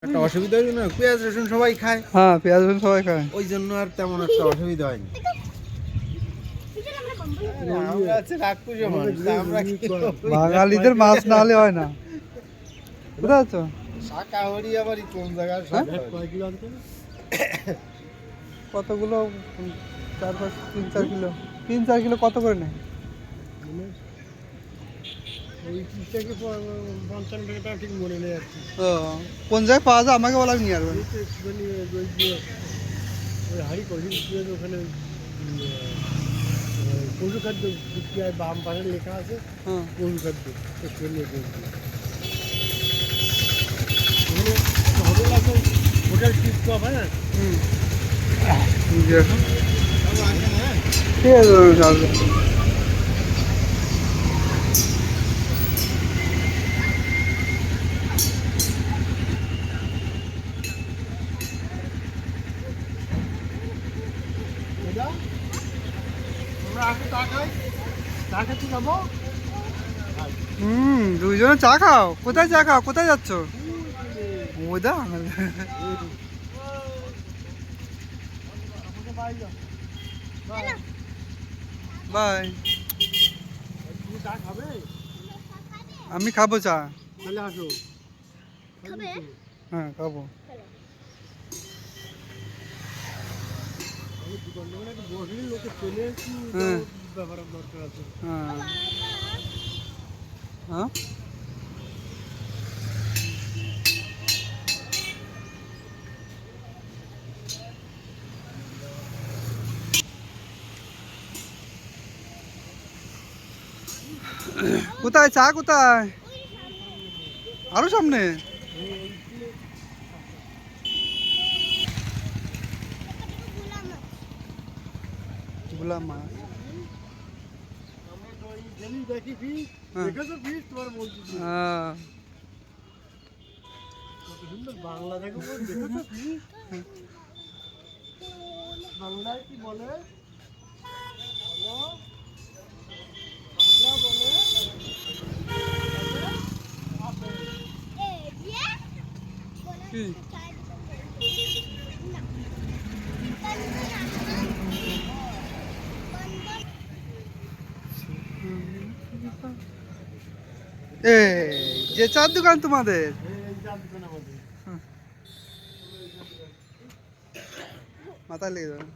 একটা অসুবিধা হইল না, পেঁয়াজ রসুন সবাই খায়। হ্যাঁ, পেঁয়াজ রসুন সবাই খায়, ওই জন্য আর তেমন একটা অসুবিধা হয়নি। বাঙালিদের মাছ না হলে হয় না। কোথায় আছো? শাকাহারি আবার কোন জায়গায়? কতগুলো? 3-4 কিলো। 3-4 কিলো কত করে নেয়? ও, কোন জায়গায় পাওয়া যায় আমাকে বলা, নিয়ে আসবেন। ওখানে পশু খাদ্য বিক্রি হয়, বাম পাশে লেখা আছে পশু খাদ্য। হোটেল টিপ টপ, হ্যাঁ। ঠিক আছে। দুইজনে চা খাও? কোথায় চা খাও? কোথায় যাচ্ছ? ওদা বাই। আমি খাবো চা। তাহলে আসো। হ্যাঁ, খাবো। লোকে চলে এসেছি, ব্যাপার দরকার আছে। হ্যাঁ, কোথায় চা? কোথায়? আরো সামনে। গুলা মাছ। দেখি ফিস, দেখেছো ফিস? তোমার বলছি কত সুন্দর বাংলা দেখো, দেখেছো ফিস? বাংলায় কি বলে? বাংলা বলে কি? যে চার দোকান তোমাদের? মাথায় লেগে যাবে।